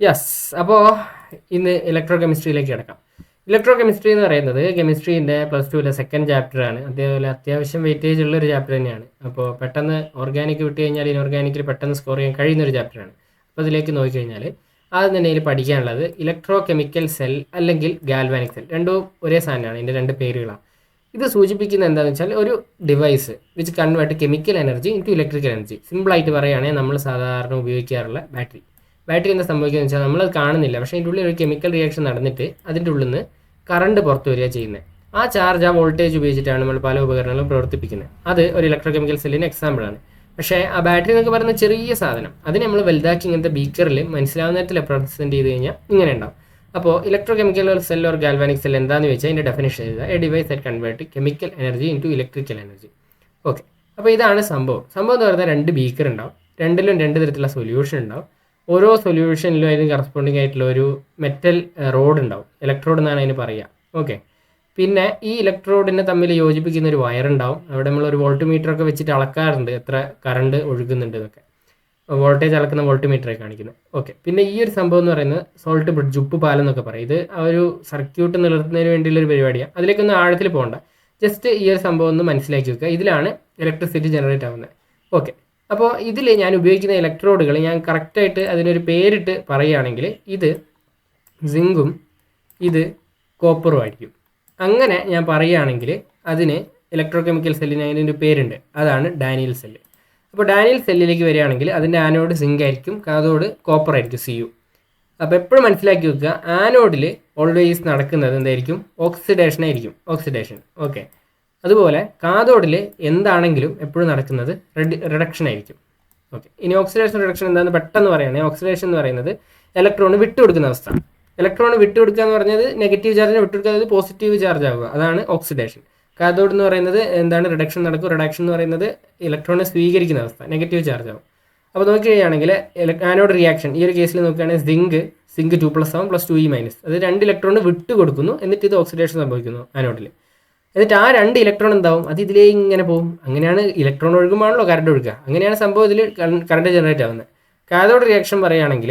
Yes. അപ്പോൾ ഇന്ന് electro കെമിസ്ട്രിയിലേക്ക് കിടക്കാം. ഇലക്ട്രോ കെമിസ്ട്രി എന്ന് പറയുന്നത് കെമിസ്ട്രീൻ്റെ +2 സെക്കൻഡ് ചാപ്റ്ററാണ്. അതേപോലെ അത്യാവശ്യം വെയിറ്റേജ് ഉള്ളൊരു ചാപ്റ്റർ തന്നെയാണ്. അപ്പോൾ പെട്ടെന്ന് ഓർഗാനിക് വിട്ട് കഴിഞ്ഞാൽ ഇനോർഗാനിക്കിൽ പെട്ടെന്ന് സ്കോർ ചെയ്യാൻ കഴിയുന്നൊരു ചാപ്റ്ററാണ്. അപ്പോൾ അതിലേക്ക് നോക്കിക്കഴിഞ്ഞാൽ ആദ്യം തന്നെ ഇതിൽ പഠിക്കാനുള്ളത് ഇലക്ട്രോ കെമിക്കൽ സെൽ അല്ലെങ്കിൽ ഗാൽവാനിക് സെൽ, രണ്ടും ഒരേ സാധനമാണ്. ഇതിൻ്റെ രണ്ട് പേരുകളാണ്. ഇത് സൂചിപ്പിക്കുന്നത് എന്താണെന്ന് വെച്ചാൽ ഒരു device which convert chemical energy into electrical energy. സിമ്പിളായിട്ട് പറയുകയാണെങ്കിൽ നമ്മൾ സാധാരണ ഉപയോഗിക്കാറുള്ള ബാറ്ററി എന്താ സംഭവിക്കുന്നത് വെച്ചാൽ നമ്മളത് കാണുന്നില്ല, പക്ഷേ അതിൻ്റെ ഉള്ളിൽ ഒരു കെമിക്കൽ റിയാക്ഷൻ നടന്നിട്ട് അതിൻ്റെ ഉള്ളിൽ നിന്ന് കറണ്ട് പുറത്ത് വരിക ചെയ്യുന്നത്. ആ ചാർജ്, ആ വോൾട്ടേജ് ഉപയോഗിച്ചിട്ടാണ് നമ്മൾ പല ഉപകരണങ്ങളും പ്രവർത്തിപ്പിക്കുന്നത്. അത് ഒരു ഇലക്ട്രോ കെമിക്കൽ സെല്ലിന് എക്സാമ്പിളാണ്. പക്ഷേ ആ ബാറ്ററി എന്നൊക്കെ പറയുന്ന ചെറിയ സാധനം അതിനെ നമ്മൾ വലുതാക്കി ഇങ്ങനത്തെ ബീക്കറിൽ മനസ്സിലാവുന്ന തരത്തിൽ റെപ്രസെൻറ്റ് ചെയ്ത് കഴിഞ്ഞാൽ ഇങ്ങനെ ഉണ്ടാവും. അപ്പോൾ electro chemical cell or galvanic cell എന്താണെന്ന് വെച്ചാൽ അതിൻ്റെ ഡെഫിനേഷൻ എഴുതുക: A device that convert chemical energy into electrical energy. Okay, അപ്പോൾ ഇതാണ് സംഭവം. എന്ന് പറഞ്ഞാൽ രണ്ട് ബീക്കർ ഉണ്ടാവും, രണ്ടിലും രണ്ട് തരത്തിലുള്ള സൊല്യൂഷൻ ഉണ്ടാവും. ഓരോ സൊല്യൂഷനിലും അതിന് കറസ്പോണ്ടിങ് ആയിട്ടുള്ള ഒരു മെറ്റൽ റോഡ് ഉണ്ടാവും, ഇലക്ട്രോഡ് എന്നാണ് അതിന് പറയുക. ഓക്കെ, പിന്നെ ഈ ഇലക്ട്രോഡിനെ തമ്മിൽ യോജിപ്പിക്കുന്ന ഒരു വയർ ഉണ്ടാവും. അവിടെ നമ്മൾ ഒരു വോൾട്ട് മീറ്റർ ഒക്കെ വെച്ചിട്ട് അളക്കാറുണ്ട്, എത്ര കറണ്ട് ഒഴുകുന്നുണ്ട് എന്നൊക്കെ. വോൾട്ടേജ് അളക്കുന്ന വോൾട്ട് മീറ്ററായി കാണിക്കുന്നത്. ഓക്കെ, പിന്നെ ഈ ഒരു സംഭവം എന്ന് പറയുന്നത് സോൾട്ട് ബ്രിഡ്ജ്, ഉപ്പ് പാലം എന്നൊക്കെ പറയും. ഇത് ആ ഒരു സർക്യൂട്ട് നിലനിർത്തുന്നതിന് വേണ്ടിയുള്ള ഒരു പരിപാടിയാണ്. അതിലേക്കൊന്നും ആഴത്തിൽ പോകണ്ട, ജസ്റ്റ് ഈ ഒരു സംഭവം ഒന്ന് മനസ്സിലാക്കി വെക്കുക. ഇതിലാണ് ഇലക്ട്രിസിറ്റി ജനറേറ്റ് ആവുന്നത്. ഓക്കെ, അപ്പോൾ ഇതിൽ ഞാൻ ഉപയോഗിക്കുന്ന ഇലക്ട്രോഡുകൾ ഞാൻ കറക്റ്റായിട്ട് അതിനൊരു പേരിട്ട് പറയുകയാണെങ്കിൽ ഇത് സിങ്കും ഇത് കോപ്പറും ആയിരിക്കും. അങ്ങനെ ഞാൻ പറയുകയാണെങ്കിൽ അതിന് ഇലക്ട്രോ കെമിക്കൽ സെല്ലിന് അതിനൊരു പേരുണ്ട്, അതാണ് ഡാനിയൽ സെല്ല്. അപ്പോൾ ഡാനിയൽ സെല്ലിലേക്ക് വരികയാണെങ്കിൽ അതിൻ്റെ ആനോഡ് സിങ്ക് ആയിരിക്കും, കാഥോഡ് കോപ്പർ ആയിരിക്കും, Cu. അപ്പോൾ എപ്പോഴും മനസ്സിലാക്കി വെക്കുക, ആനോഡിൽ ഓൾവേസ് നടക്കുന്നത് എന്തായിരിക്കും? ഓക്സിഡേഷൻ. ഓക്കെ, അതുപോലെ കാഥോഡിൽ എന്താണെങ്കിലും എപ്പോഴും നടക്കുന്നത് റിഡക്ഷൻ ആയിരിക്കും. ഓക്കെ, ഇനി ഓക്സിഡേഷൻ റിഡക്ഷൻ എന്താണെന്ന് പെട്ടെന്ന് പറയുകയാണെങ്കിൽ, ഓക്സിഡേഷൻ എന്ന് പറയുന്നത് ഇലക്ട്രോണ് വിട്ടുകൊടുക്കുന്ന അവസ്ഥ. ഇലക്ട്രോണ് വിട്ടുകൊടുക്കുക എന്ന് പറഞ്ഞത് നെഗറ്റീവ് ചാർജിനെ വിട്ടുകൊടുക്കുന്നത് പോസിറ്റീവ് ചാർജ് ആവുക, അതാണ് ഓക്സിഡേഷൻ. കാഥോഡ് എന്ന് പറയുന്നത് എന്താണ്? റിഡക്ഷൻ നടക്കും. റിഡക്ഷൻ എന്ന് പറയുന്നത് ഇലക്ട്രോണിനെ സ്വീകരിക്കുന്ന അവസ്ഥ, നെഗറ്റീവ് ചാർജ് ആവും. അപ്പോൾ നോക്കുകയാണെങ്കിൽ ആനോഡ് റിയാക്ഷൻ ഈ ഒരു കേസിൽ നോക്കുകയാണെങ്കിൽ സിങ്ക് 2+ ആവും, +2E-, അത് 2 ഇലക്ട്രോൺ വിട്ട് കൊടുക്കുന്നു, എന്നിട്ട് ഇത് ഓക്സിഡേഷൻ സംഭവിക്കുന്നു ആനോഡിൽ. എന്നിട്ട് ആ 2 ഇലക്ട്രോൺ എന്താവും? അത് ഇതിലേക്ക് ഇങ്ങനെ പോകും. അങ്ങനെയാണ് ഇലക്ട്രോൺ ഒഴുകുമ്പോഴാണല്ലോ കറണ്ട് ഒഴുകുക. അങ്ങനെയാണ് സംഭവം ഇതിൽ കറണ്ട് ജനറേറ്റ് ആവുന്നത്. കാഥോഡ് റിയാക്ഷൻ പറയുകയാണെങ്കിൽ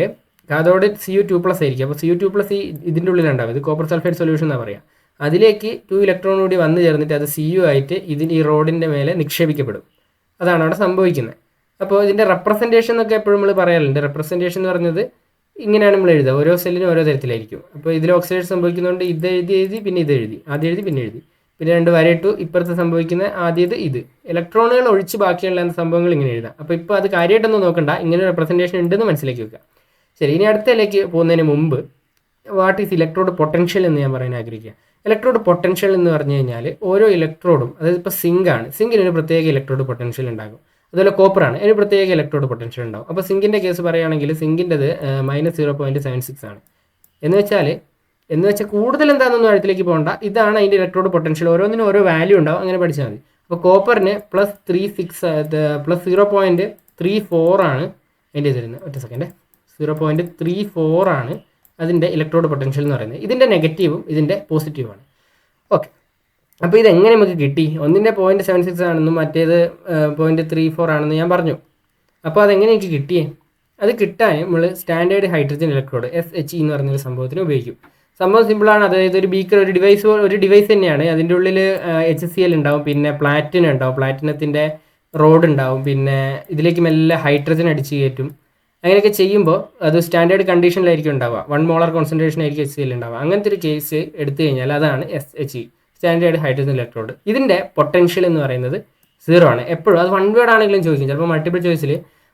കാഥോഡ് Cu2+ ആയിരിക്കും. അപ്പോൾ Cu2+ ഇതിൻ്റെ ഉള്ളിലുണ്ടാവും, ഇത് കോപ്പർ സൾഫേറ്റ് സൊല്യൂഷൻ എന്നാണ് പറയുക. അതിലേക്ക് 2 ഇലക്ട്രോൺ കൂടി വന്നു ചേർന്നിട്ട് അത് Cu ആയിട്ട് ഈ റോഡിൻ്റെ മേലെ നിക്ഷേപിക്കപ്പെടും. അതാണ് അവിടെ സംഭവിക്കുന്നത്. അപ്പോൾ ഇതിൻ്റെ റെപ്രസെൻറ്റേഷൻ എന്നൊക്കെ എപ്പോഴും നമ്മൾ പറയാറുണ്ട്. റെപ്രസെൻറ്റേഷൻ എന്ന് പറഞ്ഞത് ഇങ്ങനെയാണ് നമ്മൾ എഴുതുക, ഓരോ സെല്ലിനും ഓരോ തരത്തിലായിരിക്കും. അപ്പോൾ ഇതിൽ ഓക്സിഡേഷൻ സംഭവിക്കുന്നതുകൊണ്ട് ഇത് എഴുതി പിന്നെ ഇത് എഴുതി, ആദ്യം എഴുതി പിന്നെ എഴുതി, പിന്നെ 2 വരയിട്ടു. ഇപ്പുറത്ത് സംഭവിക്കുന്ന ആദ്യത് ഇത്. ഇലക്ട്രോണുകൾ ഒഴിച്ച് ബാക്കിയുള്ള സംഭവങ്ങൾ ഇങ്ങനെ എഴുതാം. അപ്പോൾ ഇപ്പോൾ അത് കാര്യമായിട്ടൊന്നും നോക്കണ്ട, ഇങ്ങനെ റെപ്രസെൻറ്റേഷൻ ഉണ്ടെന്ന് മനസ്സിലാക്കി വെക്കുക. ശരി, ഇനി അടുത്തതിലേക്ക് പോകുന്നതിന് മുമ്പ് വാട്ട് ഈസ് ഇലക്ട്രോഡ് പൊട്ടൻഷ്യൽ എന്ന് ഞാൻ പറയാൻ ആഗ്രഹിക്കുക. ഇലക്ട്രോഡ് പൊട്ടൻഷ്യൽ എന്ന് പറഞ്ഞു കഴിഞ്ഞാൽ ഓരോ ഇലക്ട്രോഡും, അതായത് ഇപ്പോൾ സിങ്കാണ്, സിങ്കിന് ഒരു പ്രത്യേക ഇലക്ട്രോഡ് പൊട്ടൻഷ്യൽ ഉണ്ടാകും. അതുപോലെ കോപ്പറാണ്, അതിന് പ്രത്യേക ഇലക്ട്രോഡ് പൊട്ടൻഷ്യൽ ഉണ്ടാകും. അപ്പോൾ സിങ്കിൻ്റെ കേസ് പറയുകയാണെങ്കിൽ സിങ്കിൻ്റെത് -0.76 ആണ്. എന്ന് വെച്ചാൽ കൂടുതൽ എന്താണെന്നൊന്നും ആഴത്തിലേക്ക് പോകണ്ട, ഇതാണ് അതിൻ്റെ ഇലക്ട്രോഡ് പൊട്ടൻഷ്യൽ. ഓരോന്നിനും ഓരോ വാല്യൂ ഉണ്ടാവും, അങ്ങനെ പഠിച്ചാൽ മതി. അപ്പോൾ കോപ്പറിന് +0.34 ആണ് അതിൻ്റെ തരുന്നത്. ഒറ്റ സെക്കൻഡ്, 0.34 ആണ് അതിൻ്റെ ഇലക്ട്രോഡ് പൊട്ടൻഷ്യൽ എന്ന് പറയുന്നത്. ഇതിൻ്റെ നെഗറ്റീവും ഇതിൻ്റെ പോസിറ്റീവുമാണ്. ഓക്കെ, അപ്പോൾ ഇതെങ്ങനെ നമുക്ക് കിട്ടി? ഒന്നിൻ്റെ 0.76 ആണെന്നും മറ്റേത് 0.34 ആണെന്ന് ഞാൻ പറഞ്ഞു. അപ്പോൾ അതെങ്ങനെ എനിക്ക് കിട്ടിയേ? അത് കിട്ടാൻ നമ്മൾ സ്റ്റാൻഡേർഡ് ഹൈഡ്രജൻ ഇലക്ട്രോഡ് SHE എന്ന് പറഞ്ഞൊരു സംഭവത്തിന് ഉപയോഗിക്കും. സംഭവം സിമ്പിളാണ്. അതായത് ഒരു ബീക്കർ, ഒരു ഡിവൈസ് തന്നെയാണ്. അതിൻ്റെ ഉള്ളിൽ HCl ഉണ്ടാവും, പിന്നെ പ്ലാറ്റിനം ഉണ്ടാവും, പ്ലാറ്റിനത്തിൻ്റെ റോഡ് ഉണ്ടാവും, പിന്നെ ഇതിലേക്ക് മെല്ലെ ഹൈഡ്രജൻ അടിച്ച് കയറ്റും. അങ്ങനെയൊക്കെ ചെയ്യുമ്പോൾ അത് സ്റ്റാൻഡേർഡ് കണ്ടീഷനിലായിരിക്കും ഉണ്ടാവുക. 1 മോളാർ കോൺസെൻട്രേഷൻ ആയിരിക്കും HCl ഉണ്ടാവുക. അങ്ങനത്തെ ഒരു കേസ് എടുത്തു കഴിഞ്ഞാൽ അതാണ് SHE, സ്റ്റാൻഡേർഡ് ഹൈഡ്രജൻ ഇലക്ട്രോഡ്. ഇതിൻ്റെ പൊട്ടൻഷ്യൽ എന്ന് പറയുന്നത് 0 ആണ് എപ്പോഴും. അത് 1 വേർഡ് ആണെങ്കിലും ചോദിക്കും, ചിലപ്പോൾ മൾട്ടിപ്പിൾ ചോയ്സിൽ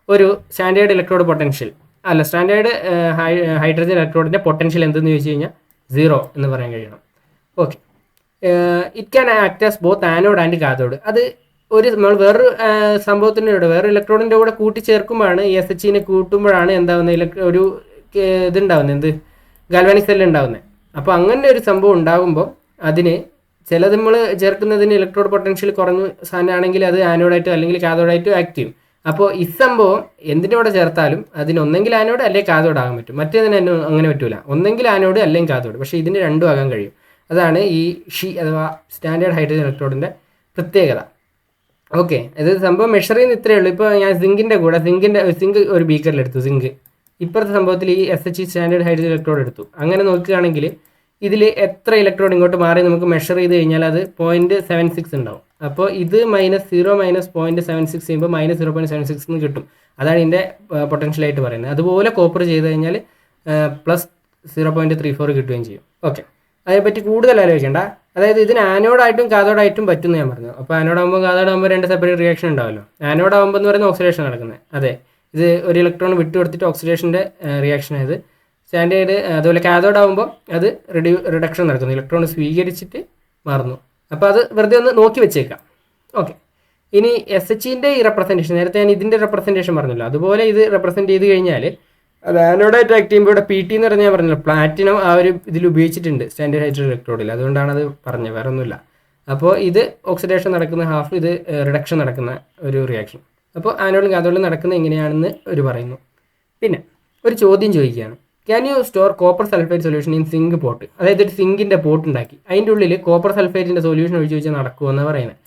ഒരു സ്റ്റാൻഡേർഡ് ഇലക്ട്രോഡ് പൊട്ടൻഷ്യൽ അല്ല, സ്റ്റാൻഡേർഡ് ഹൈഡ്രജൻ ഇലക്ട്രോഡിൻ്റെ പൊട്ടൻഷ്യൽ എന്തെന്ന് ചോദിച്ചു കഴിഞ്ഞാൽ 0 എന്ന് പറയാൻ കഴിയണം. Okay, it can act as both anode and cathode. അത് നമ്മൾ വേറൊരു സംഭവത്തിൻ്റെ കൂടെ, വേറൊരു ഇലക്ട്രോണിൻ്റെ കൂടെ കൂട്ടിച്ചേർക്കുമ്പോഴാണ്, ഈ SHE കൂട്ടുമ്പോഴാണ് എന്താവുന്നത്, ഒരു ഇതുണ്ടാവുന്നത്, എന്ത് ഗാൽവാനിക് സെല്ല് ഉണ്ടാവുന്നത്. അപ്പോൾ അങ്ങനെ ഒരു സംഭവം ഉണ്ടാകുമ്പോൾ അതിന് ചിലത് നമ്മൾ ചേർക്കുന്നതിന് ഇലക്ട്രോഡ് പൊട്ടൻഷ്യൽ കുറഞ്ഞ സാധനമാണെങ്കിൽ അത് ആനോഡായിട്ടോ അല്ലെങ്കിൽ കാഥോഡായിട്ടോ ആക്ട് ചെയ്യും. അപ്പോൾ ഈ സംഭവം എന്തിൻ്റെ കൂടെ ചേർത്താലും അതിനൊന്നെങ്കിൽ ആനോഡ് അല്ലെങ്കിൽ കാഥോഡ് ആകാൻ പറ്റും. മറ്റേതിന് അങ്ങനെ പറ്റൂല, ഒന്നെങ്കിൽ ആനോഡ് അല്ലെങ്കിൽ കാഥോഡ്. പക്ഷേ ഇതിന് രണ്ടും ആകാൻ കഴിയും. അതാണ് ഈ അഥവാ സ്റ്റാൻഡേർഡ് ഹൈഡ്രജൻ ഇലക്ട്രോഡിൻ്റെ പ്രത്യേകത. ഓക്കെ, ഇത് സംഭവം മെഷർ ചെയ്യുന്ന ഇത്രയേ ഉള്ളൂ. ഇപ്പോൾ ഞാൻ സിങ്കിൻ്റെ കൂടെ സിങ്ക് ഒരു ബീക്കറിലെടുത്തു. ഇപ്പുറത്തെ സംഭവത്തിൽ ഈ SHE സ്റ്റാൻഡേർഡ് ഹൈഡ്രജൻ ഇലക്ട്രോഡ് എടുത്തു. അങ്ങനെ നോക്കുകയാണെങ്കിൽ ഇതിൽ എത്ര ഇലക്ട്രോഡ് ഇങ്ങോട്ട് മാറി നമുക്ക് മെഷർ ചെയ്ത് കഴിഞ്ഞാൽ അത് 0.76 ഉണ്ടാവും. അപ്പോൾ ഇത് -0 - 0.76 ചെയ്യുമ്പോൾ -0.76 എന്ന് കിട്ടും. അതാണ് ഇതിൻ്റെ പൊട്ടൻഷ്യലായിട്ട് പറയുന്നത്. അതുപോലെ കോപ്പർ ചെയ്ത് കഴിഞ്ഞാൽ +0.34 കിട്ടുകയും ചെയ്യും. ഓക്കെ, അതിനെപ്പറ്റി കൂടുതൽ ആലോചിക്കേണ്ട. അതായത് ഇതിന് ആനോഡായിട്ടും കാഥോഡായിട്ടും പറ്റുമെന്ന് ഞാൻ പറഞ്ഞു. അപ്പോൾ ആനോഡാകുമ്പോൾ കാഥോഡാകുമ്പോൾ 2 സെപ്പറേറ്റ് റിയാക്ഷൻ ഉണ്ടാവുമല്ലോ. ആനോഡാകുമ്പോൾ എന്ന് പറയുന്ന ഓക്സിഡേഷൻ നടക്കുന്നത്. അതെ, ഇത് ഒരു ഇലക്ട്രോൺ വിട്ടു കൊടുത്തിട്ട് ഓക്സിഡേഷൻ്റെ റിയാക്ഷൻ ആയത്. സ്റ്റാൻഡേർഡ് അതുപോലെ കാഥോഡാകുമ്പോൾ അത് റിഡക്ഷൻ നടക്കുന്നു, ഇലക്ട്രോൺ സ്വീകരിച്ചിട്ട് മാറുന്നു. അപ്പോൾ അത് വെറുതെ ഒന്ന് നോക്കി വെച്ചേക്കാം. ഓക്കെ, ഇനി SHEൻ്റെ ഈ റെപ്രസെൻറ്റേഷൻ, നേരത്തെ ഞാൻ ഇതിൻ്റെ റെപ്രസെൻറ്റേഷൻ പറഞ്ഞല്ലോ, അതുപോലെ ഇത് റെപ്രസെൻറ്റ് ചെയ്ത് കഴിഞ്ഞാൽ അത് ആനോഡായിട്ട് ആക്ട് ചെയ്യുമ്പോൾ ഇവിടെ PT എന്ന് പറഞ്ഞാൽ ഞാൻ പറഞ്ഞല്ലോ, പ്ലാറ്റിനം ആ ഒരു ഇതിൽ ഉപയോഗിച്ചിട്ടുണ്ട് സ്റ്റാൻഡേർഡ് ഹൈഡ്രജൻ ഇലക്ട്രോഡിൽ. അതുകൊണ്ടാണ് അത് പറഞ്ഞത്, വേറെ ഒന്നുമില്ല. അപ്പോൾ ഇത് ഓക്സിഡേഷൻ നടക്കുന്ന ഹാഫ്, ഇത് റിഡക്ഷൻ നടക്കുന്ന ഒരു റിയാക്ഷൻ. അപ്പോൾ ആനോഡും കാഥോഡിലും നടക്കുന്നത് എങ്ങനെയാണെന്ന് ഒരു പറയുന്നു. പിന്നെ ഒരു ചോദ്യം ചോദിക്കുകയാണ്, can you store copper sulphate solution in zinc pot? അതായത് ഒരു സിങ്കിൻ്റെ പോട്ട് ഉണ്ടാക്കി അതിൻ്റെ ഉള്ളിൽ കോപ്പർ സൾഫേറ്റിൻ്റെ സൊല്യൂഷൻ ഒഴിച്ച് വെച്ചാൽ നടക്കുമെന്ന് പറയുന്നത്.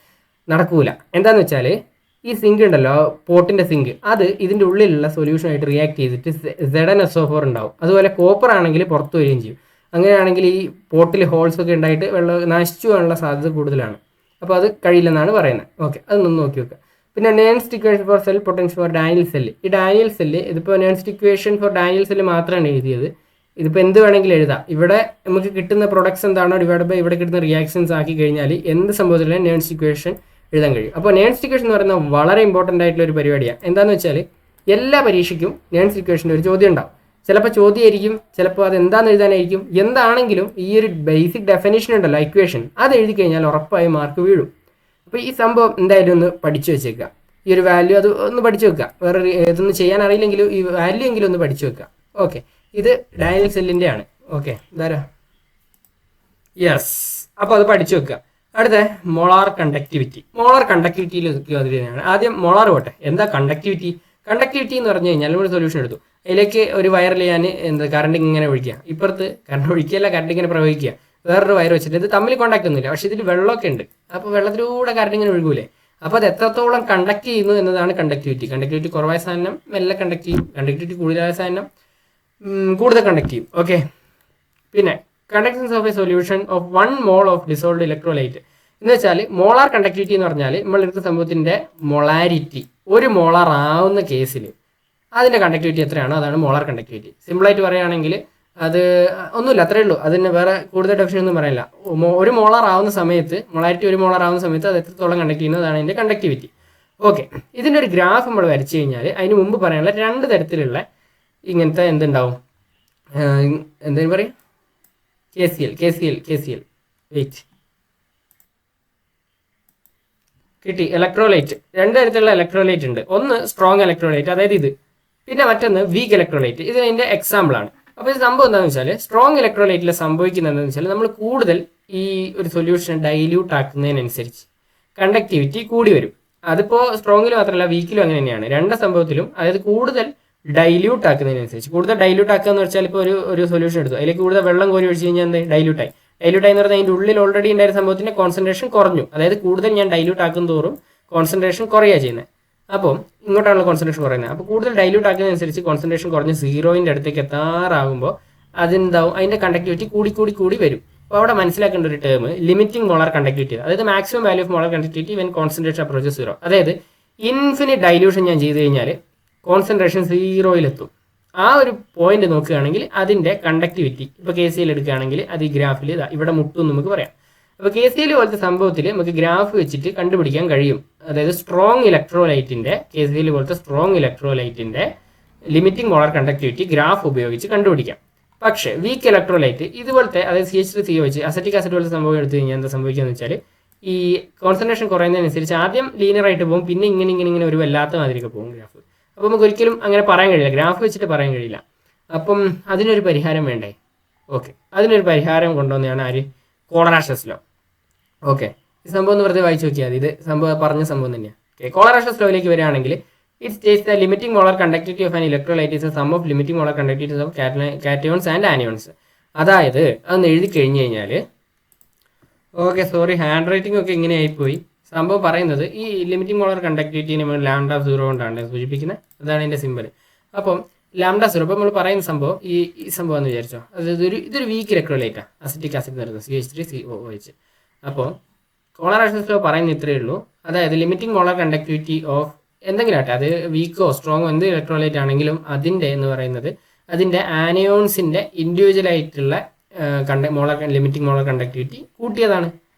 നടക്കൂല. എന്താണെന്ന് വെച്ചാൽ ഈ സിങ്ക് ഉണ്ടല്ലോ, പോട്ടിൻ്റെ സിങ്ക്, അത് ഇതിൻ്റെ ഉള്ളിലുള്ള സൊല്യൂഷനായിട്ട് റിയാക്ട് ചെയ്തിട്ട് ZnSO4 ഉണ്ടാവും. അതുപോലെ കോപ്പർ ആണെങ്കിൽ പുറത്തു വരികയും ചെയ്യും. അങ്ങനെയാണെങ്കിൽ ഈ പോട്ടിൽ ഹോൾസ് ഒക്കെ ഉണ്ടായിട്ട് വെള്ളം നശിച്ചു പോകാനുള്ള സാധ്യത കൂടുതലാണ്. അപ്പോൾ അത് കഴിയില്ലെന്നാണ് പറയുന്നത്. ഓക്കെ, അതൊന്നും നോക്കി വെക്കുക. പിന്നെ Nernst equation for cell potential for Daniell cell. ഈ ഡാനിയൽ സെല്ല് ഇതിപ്പോൾ Nernst equation for Daniell cell മാത്രമാണ് എഴുതിയത്. ഇതിപ്പോൾ എന്ത് വേണമെങ്കിലും എഴുതാം. ഇവിടെ നമുക്ക് കിട്ടുന്ന പ്രൊഡക്ട്സ് എന്താണോ ഡിവൈഡ് ബൈ ഇവിടെ കിട്ടുന്ന റിയാക്ഷൻസ് ആക്കി കഴിഞ്ഞാൽ എന്ത് സംഭവത്തിലും നേൺസ്റ്റ് ഇക്വേഷൻ എഴുതാൻ കഴിയും. അപ്പോൾ നേൺസ്റ്റ് ഇക്വേഷൻ എന്ന് പറയുന്നത് വളരെ ഇമ്പോർട്ടൻ്റ് ആയിട്ടുള്ള ഒരു പരിപാടിയാണ്. എന്താണെന്ന് വെച്ചാൽ എല്ലാ പരീക്ഷയ്ക്കും നേൺസ്റ്റ് ഇക്വേഷൻ്റെ ഒരു ചോദ്യം ഉണ്ടാവും. ചിലപ്പോൾ ചോദ്യമായിരിക്കും, ചിലപ്പോൾ അത് എന്താണെന്ന് എഴുതാനായിരിക്കും. എന്താണെങ്കിലും ഈ ഒരു ബേസിക് ഡെഫിനേഷൻ ഉണ്ടല്ലോ, ഇക്വേഷൻ, അത് എഴുതി കഴിഞ്ഞാൽ ഉറപ്പായും മാർക്ക് വീഴും. അപ്പോൾ ഈ സംഭവം എന്തായാലും ഒന്ന് പഠിച്ചു വെച്ചേക്കുക. ഈ ഒരു വാല്യൂ അത് ഒന്ന് പഠിച്ചു വെക്കുക. വേറെ ഇതൊന്നും ചെയ്യാൻ അറിയില്ലെങ്കിലും ഈ വാല്യൂ എങ്കിലും ഒന്ന് പഠിച്ചു വെക്കുക. ഓക്കെ, ഇത് ഡാനിയൽ സെല്ലിൻ്റെ ആണ്. ഓക്കെ, ഇതാരാ? യെസ്, അപ്പോൾ അത് പഠിച്ചു വെക്കുക. അടുത്ത മോളാർ കണ്ടക്ടിവിറ്റി. മോളാർ കണ്ടക്ടിവിറ്റിയിൽ തന്നെയാണ്. ആദ്യം മോളാർ പോട്ടെ. എന്താ കണ്ടക്ടിവിറ്റി? കണ്ടക്ടിവിറ്റി എന്ന് പറഞ്ഞു കഴിഞ്ഞാൽ നമ്മൾ സൊല്യൂഷൻ എടുത്തു, അതിലേക്ക് ഒരു വയറിൽ ഞാൻ കറണ്ട് ഇങ്ങനെ ഒഴിക്കുക, ഇപ്പുറത്ത് കറണ്ട് ഒഴിക്കുകയല്ല, കറണ്ട് ഇങ്ങനെ പ്രവഹിക്കുക, വേറൊരു വയർ വെച്ചിട്ട്. ഇത് തമ്മിൽ കോണ്ടാക്ട് ഒന്നുമില്ല, പക്ഷേ ഇതിൽ വെള്ളമൊക്കെ ഉണ്ട്. അപ്പോൾ വെള്ളത്തിലൂടെ കറണ്ട് ഇങ്ങനെ ഒഴുകൂലേ. അപ്പോൾ അത് എത്രത്തോളം കണ്ടക്ട് ചെയ്യുന്നു എന്നതാണ് കണ്ടക്ടിവിറ്റി. കണ്ടക്ടിവിറ്റി കുറവായ സാധനം മെല്ലെ കണ്ടക്ട് ചെയ്യും, കണ്ടക്ടിവിറ്റി കൂടുതലായ സാധനം കൂടുതൽ കണ്ടക്ട് ചെയ്യും. ഓക്കെ, പിന്നെ conductance of A solution of 1 mole of dissolved electrolyte എന്ന് വെച്ചാൽ മോളാർ കണ്ടക്ടിവിറ്റി എന്ന് പറഞ്ഞാൽ നമ്മളെടുത്ത സംഭവത്തിൻ്റെ മൊളാരിറ്റി 1 മോളാർ ആവുന്ന കേസിൽ അതിൻ്റെ കണ്ടക്ടിവിറ്റി എത്രയാണോ അതാണ് മോളാർ കണ്ടക്ടിവിറ്റി. സിമ്പിളായിട്ട് പറയുകയാണെങ്കിൽ അത് ഒന്നുമില്ല, അത്രേ ഉള്ളൂ. അതിന് വേറെ കൂടുതൽ ഡെഫിനിഷൻ ഒന്നും പറയില്ല. 1 മോളാർ ആവുന്ന സമയത്ത്, മൊളാരിറ്റി 1 മോളാർ ആവുന്ന സമയത്ത് അത് എത്രത്തോളം കണ്ടക്ട് ചെയ്യുന്നതാണ് അതിൻ്റെ കണ്ടക്ടിവിറ്റി. ഓക്കെ, ഇതിൻ്റെ ഒരു ഗ്രാഫ് നമ്മൾ വരച്ച് കഴിഞ്ഞാൽ അതിന് മുമ്പ് പറയാനുള്ള 2 തരത്തിലുള്ള ഇങ്ങനത്തെ എന്തുണ്ടാവും, എന്താ പറയുക, KCl വെയിറ്റ് കിട്ടി. ഇലക്ട്രോലൈറ്റ് 2 തരത്തിലുള്ള ഇലക്ട്രോലൈറ്റ് ഉണ്ട്. ഒന്ന് സ്ട്രോങ് ഇലക്ട്രോലൈറ്റ്, അതായത് ഇത്. പിന്നെ മറ്റൊന്ന് വീക്ക് ഇലക്ട്രോലൈറ്റ്. ഇത് അതിൻ്റെ എക്സാമ്പിളാണ്. അപ്പോൾ ഇത് സംഭവം എന്താണെന്ന് വെച്ചാൽ സ്ട്രോങ് ഇലക്ട്രോലൈറ്റിൽ സംഭവിക്കുന്നത് എന്താണെന്ന് വെച്ചാൽ നമ്മൾ കൂടുതൽ ഈ ഒരു സൊല്യൂഷൻ ഡൈല്യൂട്ട് ആക്കുന്നതിനനുസരിച്ച് കണ്ടക്ടിവിറ്റി കൂടി വരും. അതിപ്പോൾ സ്ട്രോങ്ങിൽ മാത്രമല്ല വീക്കിലും അങ്ങനെ തന്നെയാണ്. 2 സംഭവത്തിലും. അതായത് കൂടുതൽ ഡൈല്യൂട്ട് ആക്കുന്നതിനനുസരിച്ച്, കൂടുതൽ ഡൈല്യൂട്ട് ആക്കുക എന്ന് വെച്ചാൽ ഇപ്പോൾ ഒരു സൊല്യൂഷൻ എടുത്തു, അതിലേക്ക് കൂടുതൽ വെള്ളം കോരി ഒഴിച്ച് കഴിഞ്ഞാൽ എന്ത് ഡൈല്യൂട്ടായി എന്ന് പറഞ്ഞാൽ അതിൻ്റെ ഉള്ളിൽ ഓൾറെഡി ഉണ്ടായിരുന്ന സംഭവത്തിൻ്റെ കോൺസെൻട്രേഷൻ കുറഞ്ഞു. അതായത് കൂടുതൽ ഞാൻ ഡൈല്യൂട്ട് ആക്കും തോറും കോൺസെൻട്രേഷൻ കുറയുക ചെയ്യുന്നത്. അപ്പോൾ ഇങ്ങോട്ടാണല്ലോ കോൺസെൻട്രേഷൻ കുറയുന്നത്. അപ്പോൾ കൂടുതൽ ഡൈല്യൂട്ട് ആക്കുന്നതനുസരിച്ച് കോൺസെൻട്രേഷൻ കുറഞ്ഞ് 0ൻ്റെ അടുത്തേക്ക് എത്താറാകുമ്പോൾ അതെന്താവും, അതിൻ്റെ കണ്ടക്ടിവിറ്റി കൂടി വരും. അപ്പോൾ അവിടെ മനസ്സിലാക്കേണ്ട ഒരു ടേം ലിമിറ്റിംഗ് മോളാർ കണ്ടക്ടിവിറ്റി. അതായത് maximum value of molar conductivity when concentration approaches 0. അതായത് ഇൻഫിനിറ്റ് ഡൈല്യൂഷൻ ഞാൻ ചെയ്ത് കഴിഞ്ഞാൽ കോൺസെൻട്രേഷൻ 0-ലെത്തും. ആ ഒരു പോയിന്റ് നോക്കുകയാണെങ്കിൽ അതിൻ്റെ കണ്ടക്ടിവിറ്റി ഇപ്പോൾ KCl എടുക്കുകയാണെങ്കിൽ അത് ഈ ഗ്രാഫിൽ ഇവിടെ മുട്ടും നമുക്ക് പറയാം. അപ്പോൾ KCl പോലത്തെ സംഭവത്തിൽ നമുക്ക് ഗ്രാഫ് വെച്ചിട്ട് കണ്ടുപിടിക്കാൻ കഴിയും. അതായത് സ്ട്രോങ് ഇലക്ട്രോലൈറ്റിൻ്റെ, KCl പോലത്തെ സ്ട്രോങ് ഇലക്ട്രോലൈറ്റിൻ്റെ ലിമിറ്റിംഗ് മോളാർ കണ്ടക്ടിവിറ്റി ഗ്രാഫ് ഉപയോഗിച്ച് കണ്ടുപിടിക്കാം. പക്ഷേ വീക്ക് ഇലക്ട്രോലൈറ്റ് ഇതുപോലത്തെ, അതായത് CH3COH അസറ്റിക് ആസിഡ് പോലത്തെ സംഭവം എടുത്തു കഴിഞ്ഞാൽ എന്താ സംഭവിക്കുക എന്ന് വെച്ചാൽ ഈ കോൺസെൻട്രേഷൻ കുറയുന്നതിനനുസരിച്ച് ആദ്യം ലീനിയറായിട്ട് പോകും, പിന്നെ ഇങ്ങനെ ഒരു വല്ലാത്ത മാതിരിയൊക്കെ പോകും ഗ്രാഫ്. അപ്പോൾ നമുക്ക് ഒരിക്കലും അങ്ങനെ പറയാൻ കഴിയില്ല, ഗ്രാഫ് വെച്ചിട്ട് പറയാൻ കഴിയില്ല. അപ്പം അതിനൊരു പരിഹാരം വേണ്ടേ? ഓക്കെ, അതിനൊരു പരിഹാരം കൊണ്ടുവന്നതാണ് ആര്? കോളറാഷസ് ലോ. ഓക്കെ, ഈ സംഭവം ഒന്ന് വെറുതെ വായിച്ചു നോക്കിയാൽ മതി. ഇത് പറഞ്ഞ സംഭവം തന്നെയാണ്. ഓക്കെ, കോളറാഷസ് ലോയിലേക്ക് വരികയാണെങ്കിൽ it states the limiting molar conductivity of an electrolyte is sum of limiting molar conductivities of cations and anions. അതായത് അതൊന്ന് എഴുതി കഴിഞ്ഞ് കഴിഞ്ഞാൽ, ഓക്കെ സോറി ഹാൻഡ് റൈറ്റിംഗ് ഒക്കെ ഇങ്ങനെ ആയിപ്പോയി. സംഭവം പറയുന്നത് ഈ ലിമിറ്റിംഗ് മോളാർ കണ്ടക്ടിവിറ്റി നമ്മൾ λ0 കൊണ്ടാണ് സൂചിപ്പിക്കുന്നത്. അതാണ് ഇതിൻ്റെ സിമ്പൽ. അപ്പം ലാംഡ സീറോ. അപ്പോൾ നമ്മൾ പറയുന്ന സംഭവം ഈ സംഭവം എന്ന് വിചാരിച്ചോ, അതായത് ഇതൊരു വീക്ക് ഇലക്ട്രോലൈറ്റാണ്, അസിറ്റിക് ആസിഡ് എന്ന് പറയുന്നത് CH3COOH. അപ്പോൾ കോളറേഷൻസ് ലോ പറയുന്ന ഇത്രയേ ഉള്ളൂ. അതായത് ലിമിറ്റിംഗ് മോളാർ കണ്ടക്ടിവിറ്റി ഓഫ് എന്തെങ്കിലും ആട്ടെ, അത് വീക്കോ സ്ട്രോങ്ങോ എന്ത് ഇലക്ട്രോലൈറ്റ് ആണെങ്കിലും അതിൻ്റെ എന്ന് പറയുന്നത് അതിൻ്റെ ആനയോൺസിൻ്റെ ഇൻഡിവിജ്വൽ ആയിട്ടുള്ള ലിമിറ്റിംഗ് മോളാർ കണ്ടക്ടിവിറ്റി കൂട്ടിയതാണ്.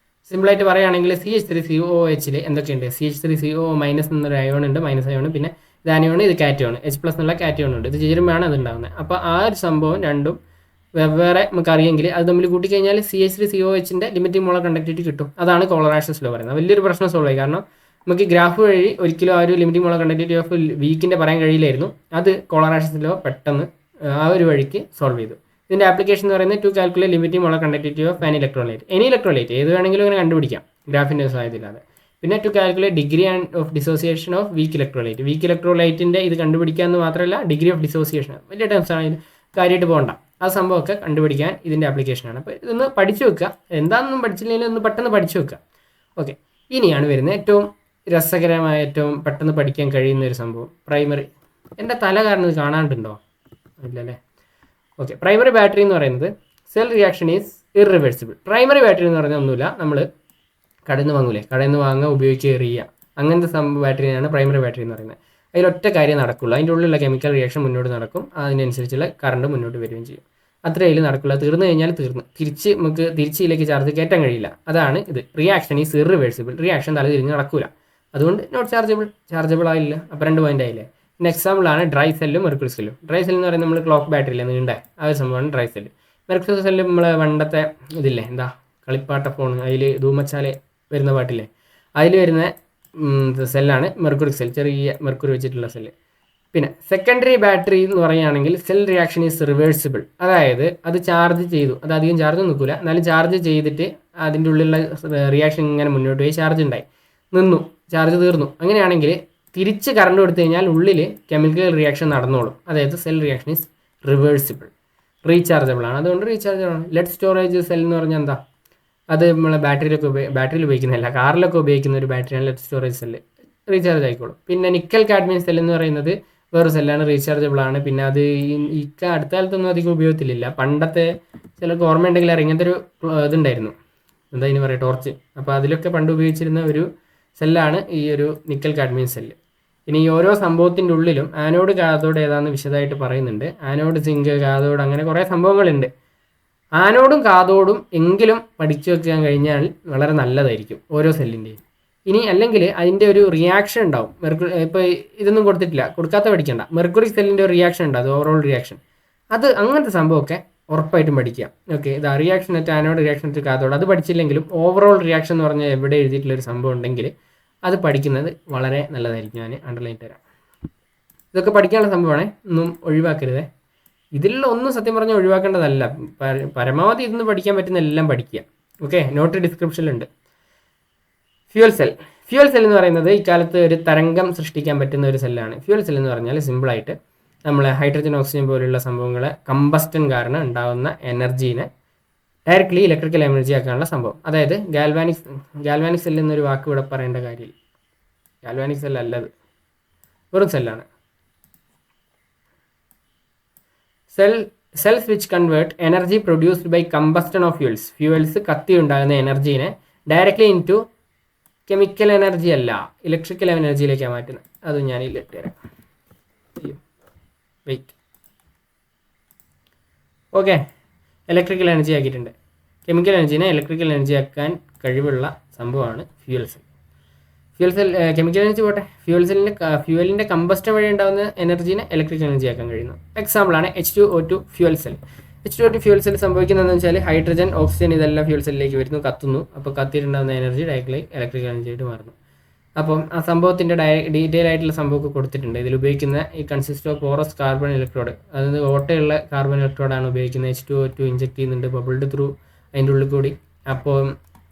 സിമ്പിളായിട്ട് പറയുകയാണെങ്കിൽ CH3COOH എന്തൊക്കെയുണ്ട്? CH3CO മൈനസ് എന്നൊരു അയോൺ ഉണ്ട്, മൈനസ് അയോൺ, പിന്നെ ഇത് ആനയോൺ, ഇത് കാറ്റയോൺ, H+ എന്നുള്ള കാറ്റയോൺ ഉണ്ട്. ഇത് ചേരുമ്പോഴാണ് അത് ഉണ്ടാകുന്നത്. അപ്പോൾ ആ ഒരു സംഭവം രണ്ടും വെവ്വേറെ നമുക്ക് അറിയെങ്കിൽ അത് തമ്മിൽ കൂട്ടിക്കഴിഞ്ഞാൽ CH3COOHൻ്റെ ലിമിറ്റിംഗ് മോളാർ കണ്ടക്ടിവിറ്റി കിട്ടും. അതാണ് കോളറേഷൻസ് ലോ പറയുന്നത്. വലിയൊരു പ്രശ്നം സോൾവ് ആയി. കാരണം നമുക്ക് ഗ്രാഫ് വഴി ഒരിക്കലും ആ ഒരു ലിമിറ്റിംഗ് മോളാർ കണ്ടക്ടിവിറ്റി ഓഫ് വീക്കിൻ്റെ പറയാൻ കഴിയില്ലായിരുന്നു. അത് കോളറേഷൻസ് ലോ പെട്ടെന്ന് ആ ഒരു വഴിക്ക് സോൾവ് ചെയ്തു. ഇതിൻ്റെ ആപ്ലിക്കേഷൻ എന്ന് പറയുന്നത് to calculate limiting molar conductivity of an electrolyte. Any electrolyte ഏത് വേണമെങ്കിലും അങ്ങനെ കണ്ടുപിടിക്കാം ഗ്രാഫിൻ്റെ സഹായത്തില്ലാതെ. പിന്നെ to calculate degree of dissociation of weak electrolyte. Weak ഇലക്ട്രോലൈറ്റിൻ്റെ ഇത് കണ്ടുപിടിക്കാമെന്ന് മാത്രമല്ല ഡിഗ്രി ഓഫ് ഡിസോസിയേഷൻ, വലിയ ടേംസ് ആണ്, കാര്യമായിട്ട് പോകണ്ട. ആ സംഭവമൊക്കെ കണ്ടുപിടിക്കാൻ ഇതിൻ്റെ ആപ്ലിക്കേഷനാണ്. അപ്പോൾ ഇതൊന്ന് പഠിച്ചു വെക്കുക. എന്താണെന്നും പഠിച്ചില്ലെങ്കിൽ ഒന്ന് പെട്ടെന്ന് പഠിച്ചു വെക്കുക. ഓക്കെ, ഇനിയാണ് വരുന്നത് ഏറ്റവും രസകരമായ, ഏറ്റവും പെട്ടെന്ന് പഠിക്കാൻ കഴിയുന്ന ഒരു സംഭവം, പ്രൈമറി. എൻ്റെ തല കാരണം ഇത് കാണാണ്ടുണ്ടോ? ഇല്ലല്ലേ. ഓക്കെ, പ്രൈമറി ബാറ്ററി എന്ന് പറയുന്നത് cell reaction is irreversible. Primary battery എന്ന് പറഞ്ഞാൽ ഒന്നുമില്ല, നമ്മൾ കടയിൽ നിന്ന് വാങ്ങൂലേ, കടയിൽ നിന്ന് വാങ്ങുക, ഉപയോഗിക്കുക, എറിയുക, അങ്ങനത്തെ ബാറ്ററിയാണ് പ്രൈമറി ബാറ്ററി എന്ന് പറയുന്നത്. അതിലൊറ്റ കാര്യം നടക്കുള്ളൂ, അതിൻ്റെ ഉള്ളിലുള്ള കെമിക്കൽ റിയാക്ഷൻ മുന്നോട്ട് നടക്കും, അതിനനുസരിച്ചുള്ള കറണ്ട് മുന്നോട്ട് വരികയും ചെയ്യും. അത്രേ അതിൽ നടക്കുള്ളൂ. തീർന്നു കഴിഞ്ഞാൽ തീർന്നു, നമുക്ക് തിരിച്ചിലേക്ക് ചാർജ് കയറ്റാൻ കഴിയില്ല. അതാണ് ഇത്. Reaction is irreversible. റിയാക്ഷൻ തല തിരിഞ്ഞ് നടക്കൂല, അതുകൊണ്ട് നോട്ട് ചാർജബിൾ ആയില്ല. അപ്പോൾ 2 പോയിന്റ് ആയില്ലേ. പിന്നെ എക്സാമ്പിളാണ് ഡ്രൈ സെല്ലും മെർക്കുറി സെല്ലും. ഡ്രൈ സെല്ല് എന്ന് പറയുന്നത് നമ്മൾ ക്ലോക്ക് ബാറ്ററി ഇല്ലേ, നീണ്ട ആ ഒരു സംഭവമാണ് ഡ്രൈ സെല്ല്. മെർക്കുറി സെല്ല് നമ്മൾ പണ്ടത്തെ ഇതില്ലേ, എന്താ കളിപ്പാട്ട ഫോൺ, അതിൽ ധൂമച്ചാലെ വരുന്ന പാട്ടില്ലേ, അതിൽ വരുന്ന സെല്ലാണ് മെർക്കുറി സെൽ, ചെറിയ മെർക്കുറി വെച്ചിട്ടുള്ള സെല്ല്. പിന്നെ സെക്കൻഡറി ബാറ്ററി എന്ന് പറയുകയാണെങ്കിൽ സെൽ റിയാക്ഷൻ ഈസ് റിവേഴ്സിബിൾ. അതായത് അത് ചാർജ് ചെയ്തു, അത് അധികം ചാർജ് നിൽക്കില്ല, എന്നാലും ചാർജ് ചെയ്തിട്ട് അതിൻ്റെ ഉള്ളിലുള്ള റിയാക്ഷൻ ഇങ്ങനെ മുന്നോട്ട് പോയി ചാർജ് ഉണ്ടായി നിന്നു, ചാർജ് തീർന്നു. അങ്ങനെയാണെങ്കിൽ തിരിച്ച് കറണ്ട് കൊടുത്തു കഴിഞ്ഞാൽ ഉള്ളിൽ കെമിക്കൽ റിയാക്ഷൻ നടന്നോളും. അതായത് cell reaction is reversible, rechargeable ആണ്. അതുകൊണ്ട് റീചാർജബിൾ ആണ്. ലെഡ് സ്റ്റോറേജ് സെൽ എന്ന് പറഞ്ഞാൽ എന്താ? അത് നമ്മളെ ബാറ്ററിയിൽ ഉപയോഗിക്കുന്നില്ല, കാറിലൊക്കെ ഉപയോഗിക്കുന്ന ഒരു ബാറ്ററിയാണ് ലെഡ് സ്റ്റോറേജ് സെല്ല്, റീചാർജ് ആയിക്കോളും. പിന്നെ നിക്കൽ കാഡ്മിയം സെൽ എന്ന് പറയുന്നത് വേറെ സെല്ലാണ്, റീചാർജബിൾ ആണ്. പിന്നെ അത് അടുത്ത കാലത്തൊന്നും അധികം ഉപയോഗത്തിലില്ല. പണ്ടത്തെ ചിലർക്ക് ഓർമ്മ ഉണ്ടെങ്കിൽ ഇങ്ങനത്തെ ഒരു ഇതുണ്ടായിരുന്നു, എന്താ ഇതിന് പറയുക, ടോർച്ച്. അപ്പോൾ അതിലൊക്കെ പണ്ട് ഉപയോഗിച്ചിരുന്ന ഒരു സെല്ലാണ് ഈ ഒരു നിക്കൽ കാഡ്മിയം സെല്ല്. ഇനി ഈ ഓരോ സംഭവത്തിൻ്റെ ഉള്ളിലും ആനോഡ് കാഥോഡ് ഏതാണെന്ന് വിശദമായിട്ട് പറയുന്നുണ്ട്. ആനോഡ് സിങ്ക്, കാഥോഡ്, അങ്ങനെ കുറേ സംഭവങ്ങളുണ്ട്. ആനോഡും കാഥോഡും എങ്കിലും പഠിച്ചു വെക്കാൻ കഴിഞ്ഞാൽ വളരെ നല്ലതായിരിക്കും ഓരോ സെല്ലിൻ്റെയും. ഇനി അല്ലെങ്കിൽ അതിൻ്റെ ഒരു റിയാക്ഷൻ ഉണ്ടാവും. ഇപ്പോൾ ഇതൊന്നും കൊടുക്കാത്ത പഠിക്കേണ്ട. മെർക്കുറി സെല്ലിൻ്റെ ഒരു റിയാക്ഷൻ ഉണ്ട്, അത് ഓവറോൾ റിയാക്ഷൻ, അത് അങ്ങനത്തെ സംഭവമൊക്കെ ഉറപ്പായിട്ടും പഠിക്കുക. ഓക്കെ, ഇത് reaction at anode, reaction at cathode, അത് പഠിച്ചില്ലെങ്കിലും ഓവറോൾ റിയാക്ഷൻ എന്ന് പറഞ്ഞാൽ എവിടെ എഴുതിയിട്ടുള്ളൊരു സംഭവം ഉണ്ടെങ്കിൽ അത് പഠിക്കുന്നത് വളരെ നല്ലതായിരിക്കും. ഞാൻ അണ്ടർലൈൻ തരാം. ഇതൊക്കെ പഠിക്കാനുള്ള സംഭവമാണേ, ഒന്നും ഒഴിവാക്കരുതേ. ഇതിലുള്ള ഒന്നും സത്യം പറഞ്ഞാൽ ഒഴിവാക്കേണ്ടതല്ല. പരമാവധി ഇതൊന്ന് പഠിക്കാൻ പറ്റുന്ന എല്ലാം പഠിക്കുക. ഓക്കെ, നോട്ട് ഡിസ്ക്രിപ്ഷനിലുണ്ട്. ഫ്യൂവൽ സെൽ എന്ന് പറയുന്നത് ഇക്കാലത്ത് ഒരു തരംഗം സൃഷ്ടിക്കാൻ പറ്റുന്ന ഒരു സെല്ലാണ്. ഫ്യൂവൽ സെൽ എന്ന് പറഞ്ഞാൽ സിമ്പിളായിട്ട് നമ്മൾ ഹൈഡ്രജൻ, ഓക്സിജൻ പോലുള്ള സംഭവങ്ങളെ കമ്പസ്റ്റൻ കാരണം ഉണ്ടാകുന്ന എനർജീനെ ഡയറക്റ്റ്ലി ഇലക്ട്രിക്കൽ എനർജി ആക്കാനുള്ള സംഭവം. അതായത് ഗാൽവാനിക് സെൽ എന്നൊരു വാക്ക് ഇവിടെ പറയേണ്ട കാര്യമില്ല. ഗാൽവാനിക് സെൽ അല്ലത്, വെറും സെല്ലാണ്. Cells which convert energy produced by combustion of fuels കത്തി ഉണ്ടാകുന്ന എനർജീനെ directly into chemical energy അല്ല, ഇലക്ട്രിക്കൽ എനർജിയിലേക്കാണ് മാറ്റുന്നത്. അത് ഞാൻ ഇട്ട് തരാം. വെയിറ്റ്. ഓക്കെ, ഇലക്ട്രിക്കൽ എനർജി ആക്കിയിട്ടുണ്ട്. കെമിക്കൽ എനർജീനെ ഇലക്ട്രിക്കൽ എനർജി ആക്കാൻ കഴിവുള്ള സംഭവമാണ് ഫ്യൂവൽ സെൽ. കെമിക്കൽ എനർജി പോട്ടെ, ഫ്യൂവലിൻ്റെ കമ്പസ്റ്റൻ വഴി ഉണ്ടാകുന്ന എനർജീനെ ഇലക്ട്രിക്കൽ എനർജി ആക്കാൻ കഴിയുന്നു. എക്സാമ്പിളാണ് H2O2 fuel cell. H2O2 fuel cell സംഭവിക്കുന്നതെന്ന് വെച്ചാൽ ഹൈഡ്രജൻ, ഓക്സിജൻ ഇതെല്ലാം ഫ്യൂവൽ സെല്ലിലേക്ക് വരുന്നു, കത്തുന്നു. അപ്പോൾ കത്തിയിട്ടുണ്ടാകുന്ന എനർജി ഡയറക്റ്റ്ലി ഇലക്ട്രിക്കൽ എനർജി ആയിട്ട് മാറുന്നു. അപ്പം ആ സംഭവത്തിൻ്റെ ഡീറ്റെയിൽ ആയിട്ടുള്ള സംഭവമൊക്കെ കൊടുത്തിട്ടുണ്ട്. ഇതിൽ ഉപയോഗിക്കുന്ന ഈ consist of porous carbon electrode, അതായത് ഓട്ടയുള്ള കാർബൺ ഇലക്ട്രോഡാണ് ഉപയോഗിക്കുന്നത്. H2O2 ഇഞ്ചെക്ട് ചെയ്യുന്നുണ്ട് ബബിൾഡ് ത്രൂ അതിൻ്റെ ഉള്ളിൽ കൂടി. അപ്പോൾ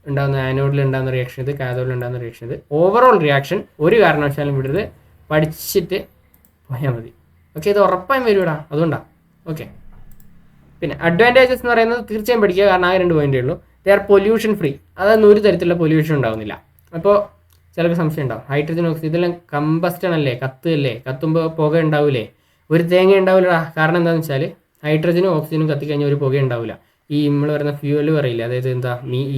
ഉണ്ടാകുന്ന ആനോഡിൽ ഉണ്ടാകുന്ന റിയാക്ഷൻ ഇത്, കാഥോഡിൽ ഉണ്ടാകുന്ന റിയാക്ഷൻ ഇത്. ഓവറോൾ റിയാക്ഷൻ ഒരു കാരണവശാലും വിടരുത്, പഠിച്ചിട്ട് പോയാൽ മതി. ഓക്കെ, ഇത് ഉറപ്പായും വരുവിടാ, അതുകൊണ്ടാണ്. ഓക്കെ, പിന്നെ അഡ്വാൻറ്റേജസ് എന്ന് പറയുന്നത് തീർച്ചയായും പഠിക്കുക, കാരണം ആ 2 പോയിന്റേ ഉള്ളൂ. ദേ ആർ പൊല്യൂഷൻ ഫ്രീ, അതൊന്നും ഒരു തരത്തിലുള്ള പൊല്യൂഷൻ ഉണ്ടാകുന്നില്ല. അപ്പോൾ ചിലർക്ക് സംശയം ഉണ്ടാവും, ഹൈഡ്രജൻ ഓക്സിജൻ ഇതെല്ലാം കമ്പസ്റ്റൺ അല്ലേ, കത്തുമ്പോൾ പുക ഉണ്ടാവില്ലേ, ഒരു തേങ്ങ ഉണ്ടാവില്ല. കാരണം എന്താണെന്ന് വെച്ചാൽ ഹൈഡ്രജനും ഓക്സിജനും കത്തിക്കഴിഞ്ഞാൽ ഒരു പുക ഉണ്ടാവില്ല. ഈ നമ്മൾ പറയുന്ന ഫ്യൂവൽ പറയില്ല, അതായത് എന്താ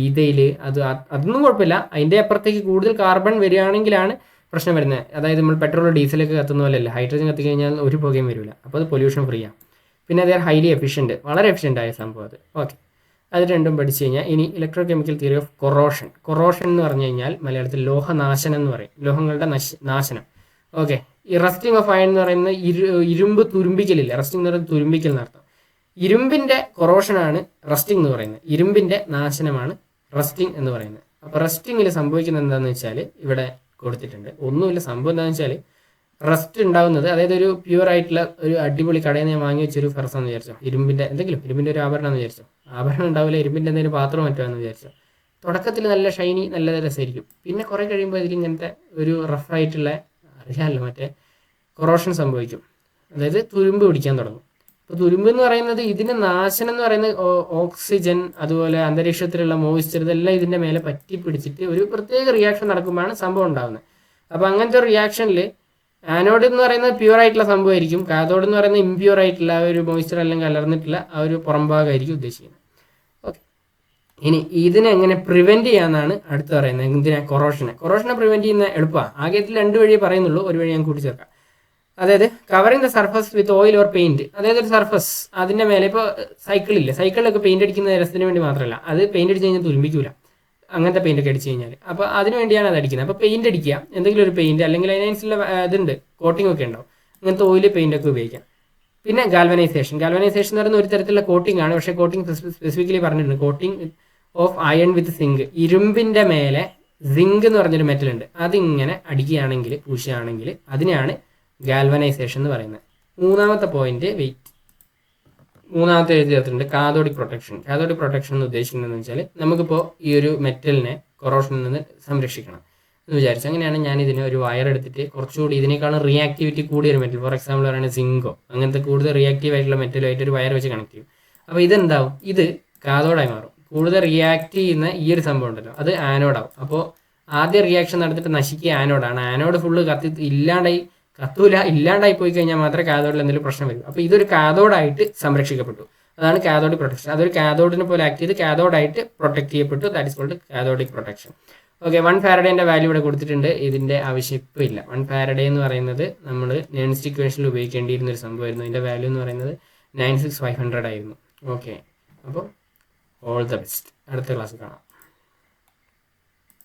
ഈതയിൽ അതൊന്നും കുഴപ്പമില്ല. അതിൻ്റെ അപ്പുറത്തേക്ക് കൂടുതൽ കാർബൺ വരികയാണെങ്കിലാണ് പ്രശ്നം വരുന്നത്. അതായത് നമ്മൾ പെട്രോൾ ഡീസലൊക്കെ കത്തുന്ന പോലെയല്ല, ഹൈഡ്രജൻ കത്തിക്കഴിഞ്ഞാൽ ഒരു പുകയും വരില്ല. അപ്പോൾ അത് പൊല്യൂഷൻ ഫ്രീ ആണ്. പിന്നെ അത് ഹൈലി എഫിഷ്യൻറ്റ്, വളരെ എഫിഷ്യൻ്റ് ആയ സംഭവം അത്. ഓക്കെ, അത് രണ്ടും പഠിച്ചു കഴിഞ്ഞാൽ ഇനി electro chemical theory of corrosion. Corrosion എന്ന് പറഞ്ഞു കഴിഞ്ഞാൽ മലയാളത്തിൽ ലോഹനാശനം എന്ന് പറയും, ലോഹങ്ങളുടെ നാശനം. ഓക്കെ, ഈ റസ്റ്റിംഗ് ഓഫ് അയൺ എന്ന് പറയുന്നത് ഇരുമ്പ് തുരുമ്പിക്കലില്ല, റസ്റ്റിംഗ് എന്ന് പറയുന്നത് തുരുമ്പിക്കൽ എന്നർത്ഥം. ഇരുമ്പിൻ്റെ കൊറോഷനാണ് റസ്റ്റിംഗ് എന്ന് പറയുന്നത്, ഇരുമ്പിൻ്റെ നാശനമാണ് റസ്റ്റിംഗ് എന്ന് പറയുന്നത്. അപ്പോൾ റസ്റ്റിങ്ങിൽ സംഭവിക്കുന്നത് എന്താണെന്ന് വെച്ചാൽ ഇവിടെ കൊടുത്തിട്ടുണ്ട്. ഒന്നുമില്ല, സംഭവം എന്താണെന്ന് വെച്ചാൽ റസ്റ്റ് ഉണ്ടാകുന്നത്, അതായത് ഒരു പ്യൂർ ആയിട്ടുള്ള ഒരു അടിപൊളി കടയിൽ നിന്ന് ഞാൻ വാങ്ങി വെച്ചൊരു ഫെറസാന്ന് വിചാരിച്ചോ, ഇരുമ്പിൻ്റെ എന്തെങ്കിലും, ഇരുമ്പിൻ്റെ ഒരു ആഭരണം എന്ന് വിചാരിച്ചോ, ആഭരണം ഉണ്ടാവില്ല, ഇരുമ്പിൻ്റെ എന്തെങ്കിലും പാത്രം മറ്റുമെന്ന് വിചാരിച്ചോ. തുടക്കത്തിൽ നല്ല ഷൈനി, നല്ല രസമായിരിക്കും. പിന്നെ കുറേ കഴിയുമ്പോൾ ഇതിലിങ്ങനത്തെ ഒരു റഫായിട്ടുള്ള, അറിയാമല്ലോ, മറ്റേ കൊറോഷൻ സംഭവിക്കും, അതായത് തുരുമ്പ് പിടിക്കാൻ തുടങ്ങും. അപ്പോൾ തുരുമ്പ് എന്ന് പറയുന്നത്, ഇതിന് നാശനം എന്ന് പറയുന്നത് ഓക്സിജൻ, അതുപോലെ അന്തരീക്ഷത്തിലുള്ള മോയ്സ്ചർ, ഇതെല്ലാം ഇതിൻ്റെ മേലെ പറ്റി പിടിച്ചിട്ട് ഒരു പ്രത്യേക റിയാക്ഷൻ നടക്കുമ്പോഴാണ് സംഭവം ഉണ്ടാകുന്നത്. അപ്പോൾ അങ്ങനത്തെ ഒരു റിയാക്ഷനിൽ ആനോഡ് എന്ന് പറയുന്നത് പ്യൂർ ആയിട്ടുള്ള സംഭവമായിരിക്കും, കാഥോഡ് എന്ന് പറയുന്നത് ഇംപ്യൂർ ആയിട്ടുള്ള ആ ഒരു മോയ്സ്ചർ എല്ലാം കലർന്നിട്ടുള്ള ആ ഒരു പുറംഭാഗമായിരിക്കും ഉദ്ദേശിക്കുന്നത്. ഓക്കെ, ഇനി ഇതിനെ എങ്ങനെ പ്രിവെൻറ്റ് ചെയ്യാമെന്നാണ് അടുത്ത് പറയുന്നത്. എന്തിനാ? കൊറോഷനെ പ്രിവെൻറ്റ് ചെയ്യുന്ന എളുപ്പമാണ്. ആകെ ഇതിൽ 2 വഴിയേ പറയുന്നുള്ളൂ, ഒരു വഴി ഞാൻ കൂട്ടിച്ചേർക്കാം. അതായത് covering the surface with oil or paint. അതായത് ഒരു സർഫസ്, അതിൻ്റെ മേലെ ഇപ്പോൾ സൈക്കിളില്ല, സൈക്കിളിലൊക്കെ പെയിന്റ് അടിക്കുന്ന രസത്തിന് വേണ്ടി മാത്രമല്ല, അത് പെയിന്റ് അടിച്ച് കഴിഞ്ഞാൽ തുരുമ്പിക്കൂല, അങ്ങനത്തെ പെയിന്റ് ഒക്കെ അടിച്ച് കഴിഞ്ഞാൽ. അപ്പോൾ അതിന് വേണ്ടിയാണ് അത് അടിക്കുന്നത്. അപ്പോൾ പെയിന്റ് അടിക്കുക, എന്തെങ്കിലും ഒരു പെയിന്റ്, അല്ലെങ്കിൽ അതിനനുസരിച്ചുള്ള ഇതുണ്ട്, കോട്ടിംഗ് ഒക്കെ ഉണ്ടാവും, അങ്ങനത്തെ ഓയിൽ പെയിന്റ് ഒക്കെ ഉപയോഗിക്കാം. പിന്നെ ഗാൽവനൈസേഷൻ എന്ന് പറയുന്ന ഒരു തരത്തിലുള്ള കോട്ടിംഗ് ആണ്. പക്ഷേ കോട്ടിംഗ് സ്പെസിഫിക്കലി പറഞ്ഞിട്ടുണ്ട്, coating of iron with zinc. ഇരുമ്പിൻ്റെ മേലെ സിങ്ക് എന്ന് പറഞ്ഞൊരു മെറ്റൽ ഉണ്ട്, അതിങ്ങനെ അടിക്കുകയാണെങ്കിൽ, പൂശുകയാണെങ്കിൽ അതിനെയാണ് ഗാൽവനൈസേഷൻ എന്ന് പറയുന്നത്. മൂന്നാമത്തെ പോയിന്റ്, മൂന്നാമത്തെ എഴുതി ചേർത്തിട്ടുണ്ട് കാഥോഡിക് പ്രൊട്ടക്ഷൻ. കാഥോഡിക് പ്രൊട്ടക്ഷൻ എന്ന് ഉദ്ദേശിക്കുന്നതെന്ന് വെച്ചാൽ, നമുക്കിപ്പോൾ ഈ ഒരു മെറ്റലിനെ കൊറോഷനിൽ നിന്ന് സംരക്ഷിക്കണം എന്ന് വിചാരിച്ചു. അങ്ങനെയാണ് ഞാൻ ഇതിന് ഒരു വയർ എടുത്തിട്ട് കുറച്ചുകൂടി ഇതിനേക്കാളും റിയാക്ടിവിറ്റി കൂടിയൊരു മെറ്റൽ, ഫോർ എക്സാമ്പിൾ പറയുന്നത് സിങ്കോ, അങ്ങനത്തെ കൂടുതൽ റിയാക്റ്റീവ് ആയിട്ടുള്ള മെറ്റലുമായിട്ട് ഒരു വയർ വെച്ച് കണക്ട് ചെയ്യും. അപ്പോൾ ഇതെന്താവും? ഇത് കാഥോഡായി മാറും. കൂടുതൽ റിയാക്ട് ചെയ്യുന്ന ഈ ഒരു സംഭവം ഉണ്ടല്ലോ, അത് ആനോഡാവും. അപ്പോൾ ആദ്യം റിയാക്ഷൻ നടത്തിയിട്ട് നശിക്കുക ആനോഡാണ്. ആനോഡ് ഫുള്ള് ഇല്ലാണ്ടായി പോയി കഴിഞ്ഞാൽ മാത്രമേ കാഥോഡിൽ എന്തെങ്കിലും പ്രശ്നം വരും. അപ്പോൾ ഇതൊരു കാഥോഡായിട്ട് സംരക്ഷിക്കപ്പെട്ടു, അതാണ് കാഥോഡിക് പ്രൊട്ടക്ഷൻ. അതൊരു കാഥോഡിനെ പോലെ ആക്ട് ചെയ്ത് കാഥോഡായിട്ട് പ്രൊട്ടക്ട് ചെയ്യപ്പെട്ടു, that is called cathodic protection. Okay, 1 ഫാരഡേൻ്റെ വാല്യൂ ഇവിടെ കൊടുത്തിട്ടുണ്ട്, ഇതിൻ്റെ ആവശ്യം ഇപ്പോൾ ഇല്ല. 1 ഫാരഡേ എന്ന് പറയുന്നത് നമ്മൾ നോൺ സ്റ്റിക്ക് ഇക്വേഷനിൽ ഉപയോഗിക്കേണ്ടിയിരുന്ന ഒരു സംഭവമായിരുന്നു. ഇതിൻ്റെ വാല്യൂ എന്ന് പറയുന്നത് 96500 ആയിരുന്നു. ഓക്കെ, അപ്പോൾ ഓൾ ദ ബെസ്റ്റ്, അടുത്ത ക്ലാസ് കാണാം.